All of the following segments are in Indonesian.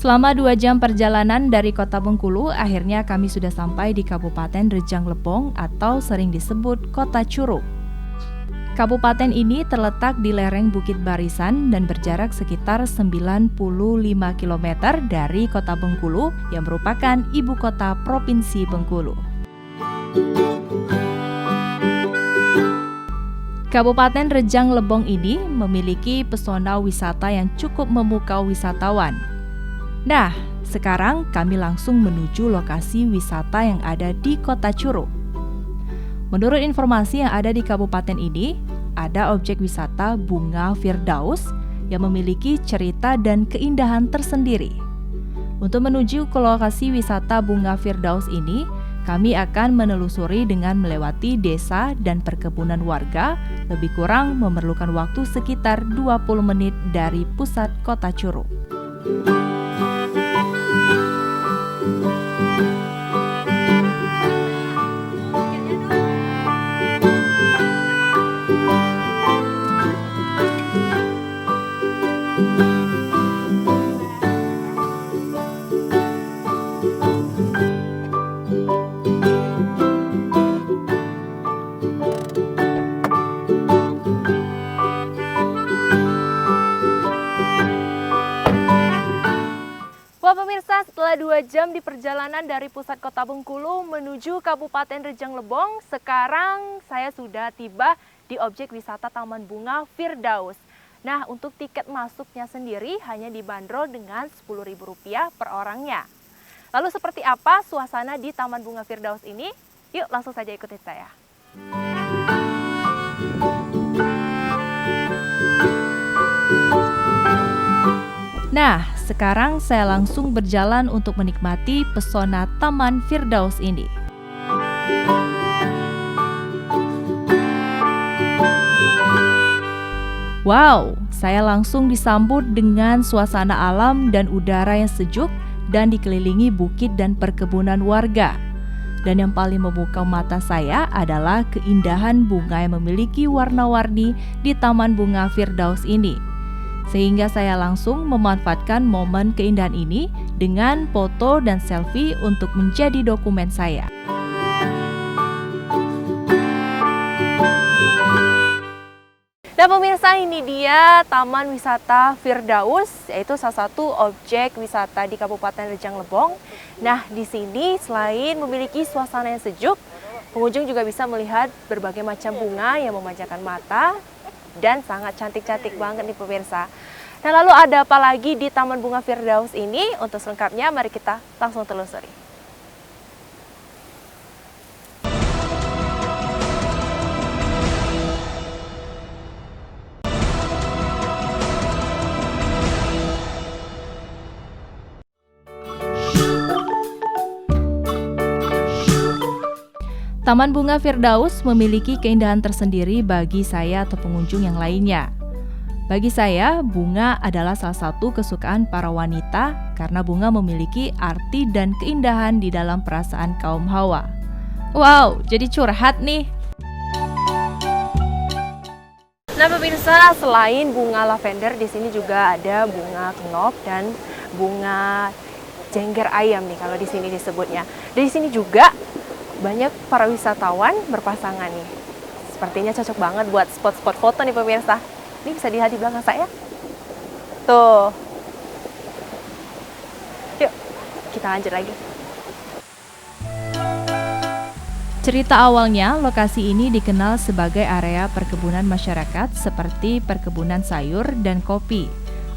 Selama 2 jam perjalanan dari kota Bengkulu, akhirnya kami sudah sampai di Kabupaten Rejang Lebong atau sering disebut Kota Curug. Kabupaten ini terletak di lereng Bukit Barisan dan berjarak sekitar 95 km dari kota Bengkulu yang merupakan ibu kota Provinsi Bengkulu. Kabupaten Rejang Lebong ini memiliki pesona wisata yang cukup memukau wisatawan. Nah, sekarang kami langsung menuju lokasi wisata yang ada di Kota Curug. Menurut informasi yang ada di kabupaten ini, ada objek wisata Bunga Firdaus yang memiliki cerita dan keindahan tersendiri. Untuk menuju ke lokasi wisata Bunga Firdaus ini, kami akan menelusuri dengan melewati desa dan perkebunan warga, lebih kurang memerlukan waktu sekitar 20 menit dari pusat Kota Curug. Wah pemirsa, setelah 2 jam di perjalanan dari pusat kota Bengkulu menuju Kabupaten Rejang Lebong, sekarang saya sudah tiba di objek wisata Taman Bunga Firdaus. Nah, untuk tiket masuknya sendiri hanya dibanderol dengan Rp10.000 per orangnya. Lalu seperti apa suasana di Taman Bunga Firdaus ini? Yuk langsung saja ikutin saya. Nah, sekarang saya langsung berjalan untuk menikmati pesona Taman Firdaus ini. Wow, saya langsung disambut dengan suasana alam dan udara yang sejuk dan dikelilingi bukit dan perkebunan warga. Dan yang paling memukau mata saya adalah keindahan bunga yang memiliki warna-warni di Taman Bunga Firdaus ini. Sehingga saya langsung memanfaatkan momen keindahan ini dengan foto dan selfie untuk menjadi dokumen saya. Nah pemirsa, ini dia Taman Wisata Firdaus, yaitu salah satu objek wisata di Kabupaten Rejang Lebong. Nah di sini selain memiliki suasana yang sejuk, pengunjung juga bisa melihat berbagai macam bunga yang memanjakan mata dan sangat cantik-cantik banget nih pemirsa. Nah lalu ada apa lagi di Taman Bunga Firdaus ini? Untuk selengkapnya mari kita langsung telusuri. Taman Bunga Firdaus memiliki keindahan tersendiri bagi saya atau pengunjung yang lainnya. Bagi saya, bunga adalah salah satu kesukaan para wanita karena bunga memiliki arti dan keindahan di dalam perasaan kaum hawa. Wow, jadi curhat nih. Nah pemirsa, selain bunga lavender, di sini juga ada bunga kenop dan bunga jengger ayam nih kalau di sini disebutnya. Di sini juga banyak para wisatawan berpasangan nih. Sepertinya cocok banget buat spot-spot foto nih pemirsa. Ini bisa dilihat di belakang saya. Tuh. Yuk, kita lanjut lagi. Cerita awalnya, lokasi ini dikenal sebagai area perkebunan masyarakat seperti perkebunan sayur dan kopi.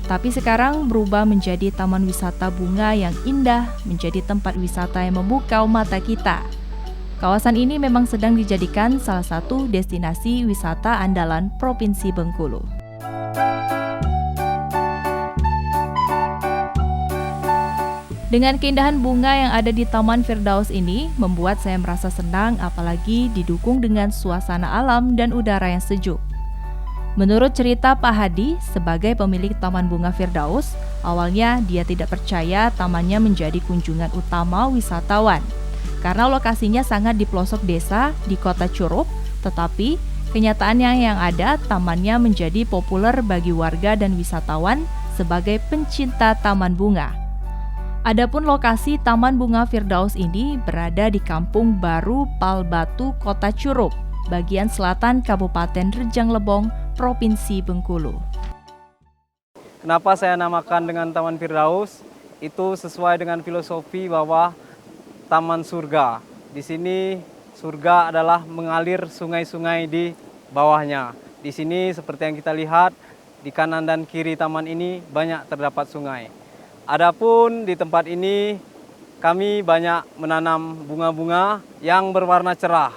Tapi sekarang berubah menjadi taman wisata bunga yang indah, menjadi tempat wisata yang memukau mata kita. Kawasan ini memang sedang dijadikan salah satu destinasi wisata andalan Provinsi Bengkulu. Dengan keindahan bunga yang ada di Taman Firdaus ini, membuat saya merasa senang apalagi didukung dengan suasana alam dan udara yang sejuk. Menurut cerita Pak Hadi, sebagai pemilik Taman Bunga Firdaus, awalnya dia tidak percaya tamannya menjadi kunjungan utama wisatawan. Karena lokasinya sangat di pelosok desa di Kota Curug, tetapi kenyataannya yang ada tamannya menjadi populer bagi warga dan wisatawan sebagai pencinta taman bunga. Adapun lokasi Taman Bunga Firdaus ini berada di Kampung Baru Palbatu, Kota Curup, bagian selatan Kabupaten Rejang Lebong, Provinsi Bengkulu. Kenapa saya namakan dengan Taman Firdaus? Itu sesuai dengan filosofi bahwa taman surga. Di sini surga adalah mengalir sungai-sungai di bawahnya. Di sini seperti yang kita lihat, di kanan dan kiri taman ini banyak terdapat sungai. Adapun di tempat ini kami banyak menanam bunga-bunga yang berwarna cerah.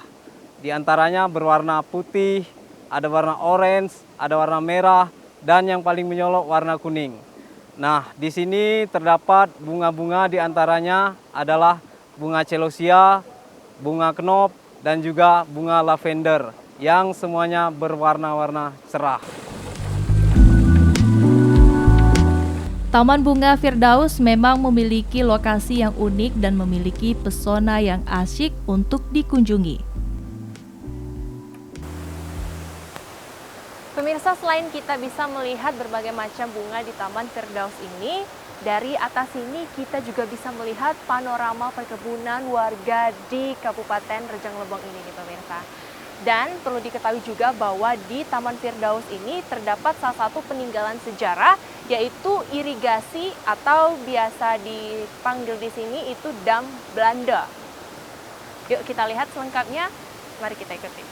Di antaranya berwarna putih, ada warna orange, ada warna merah, dan yang paling menyolok warna kuning. Nah, di sini terdapat bunga-bunga, di antaranya adalah bunga celosia, bunga kenop, dan juga bunga lavender yang semuanya berwarna-warna cerah. Taman Bunga Firdaus memang memiliki lokasi yang unik dan memiliki pesona yang asyik untuk dikunjungi. Pemirsa, selain kita bisa melihat berbagai macam bunga di Taman Firdaus ini, dari atas sini kita juga bisa melihat panorama perkebunan warga di Kabupaten Rejang Lebong ini nih pemirsa. Dan perlu diketahui juga bahwa di Taman Firdaus ini terdapat salah satu peninggalan sejarah, yaitu irigasi atau biasa dipanggil di sini itu dam Belanda. Yuk kita lihat selengkapnya, mari kita ikuti.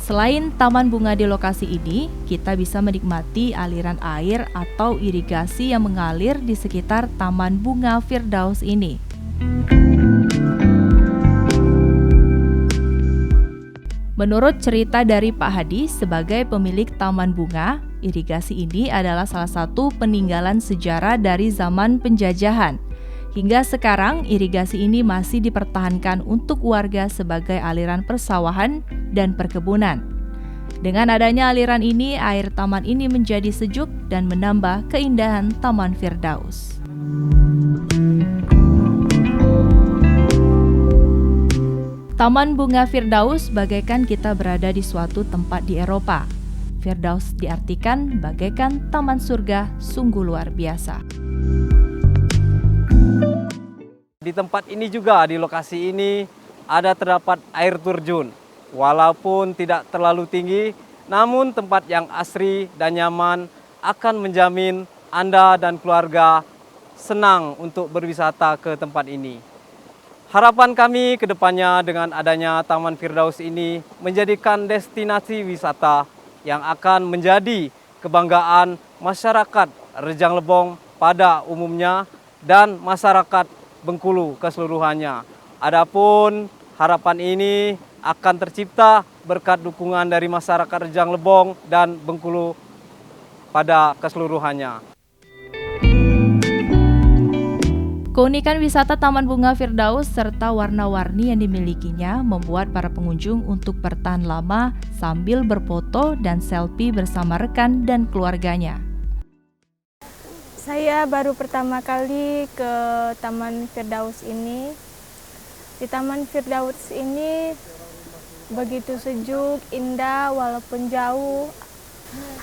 Selain taman bunga di lokasi ini, kita bisa menikmati aliran air atau irigasi yang mengalir di sekitar Taman Bunga Firdaus ini. Menurut cerita dari Pak Hadi sebagai pemilik Taman Bunga, irigasi ini adalah salah satu peninggalan sejarah dari zaman penjajahan. Hingga sekarang, irigasi ini masih dipertahankan untuk warga sebagai aliran persawahan dan perkebunan. Dengan adanya aliran ini, air taman ini menjadi sejuk dan menambah keindahan Taman Firdaus. Taman Bunga Firdaus bagaikan kita berada di suatu tempat di Eropa. Firdaus diartikan bagaikan taman surga, sungguh luar biasa. Di tempat ini juga, di lokasi ini, ada terdapat air terjun. Walaupun tidak terlalu tinggi, namun tempat yang asri dan nyaman akan menjamin Anda dan keluarga senang untuk berwisata ke tempat ini. Harapan kami ke depannya dengan adanya Taman Firdaus ini menjadikan destinasi wisata yang akan menjadi kebanggaan masyarakat Rejang Lebong pada umumnya dan masyarakat Bengkulu keseluruhannya. Adapun harapan ini akan tercipta berkat dukungan dari masyarakat Rejang Lebong dan Bengkulu pada keseluruhannya. Keunikan wisata Taman Bunga Firdaus serta warna-warni yang dimilikinya membuat para pengunjung untuk bertahan lama sambil berfoto dan selfie bersama rekan dan keluarganya. Saya baru pertama kali ke Taman Firdaus ini. Di Taman Firdaus ini begitu sejuk, indah walaupun jauh.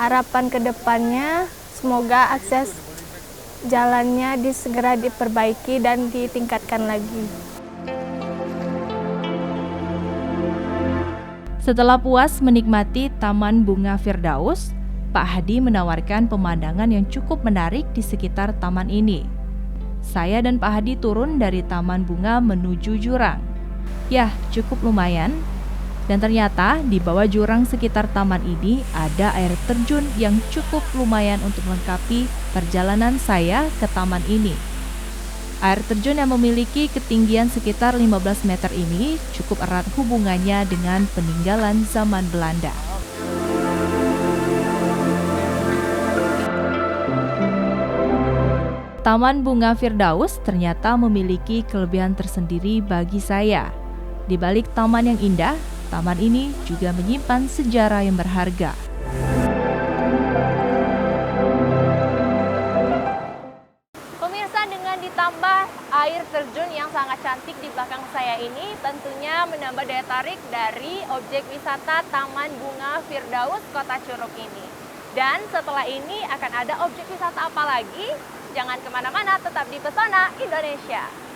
Harapan ke depannya semoga akses jalannya segera diperbaiki dan ditingkatkan lagi. Setelah puas menikmati Taman Bunga Firdaus, Pak Hadi menawarkan pemandangan yang cukup menarik di sekitar taman ini. Saya dan Pak Hadi turun dari Taman Bunga menuju jurang. Ya, cukup lumayan. Dan ternyata di bawah jurang sekitar taman ini ada air terjun yang cukup lumayan untuk melengkapi perjalanan saya ke taman ini. Air terjun yang memiliki ketinggian sekitar 15 meter ini cukup erat hubungannya dengan peninggalan zaman Belanda. Taman Bunga Firdaus ternyata memiliki kelebihan tersendiri bagi saya. Di balik taman yang indah, taman ini juga menyimpan sejarah yang berharga. Pemirsa, dengan ditambah air terjun yang sangat cantik di belakang saya ini, tentunya menambah daya tarik dari objek wisata Taman Bunga Firdaus Kota Curup ini. Dan setelah ini akan ada objek wisata apa lagi? Jangan kemana-mana, tetap di Pesona Indonesia.